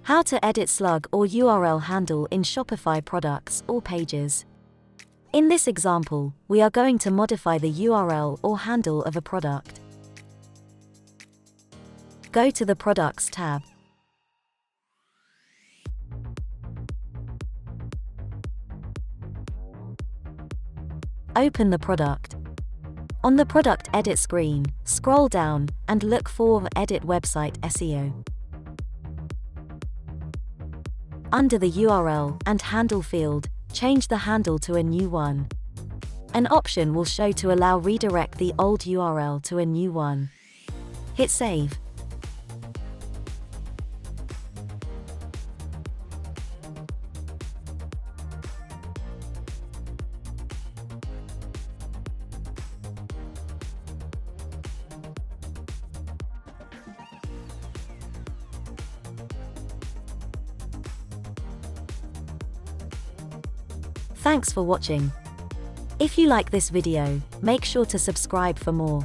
How to edit slug or URL handle in Shopify products or pages. In this example, we are going to modify the URL or handle of a product. Go to the Products tab. Open the product. On the Product Edit screen, scroll down and look for Edit Website SEO. Under the URL and handle field, change the handle to a new one. An option will show to allow redirect the old URL to a new one. Hit Save. Thanks for watching. If you like this video, make sure to subscribe for more.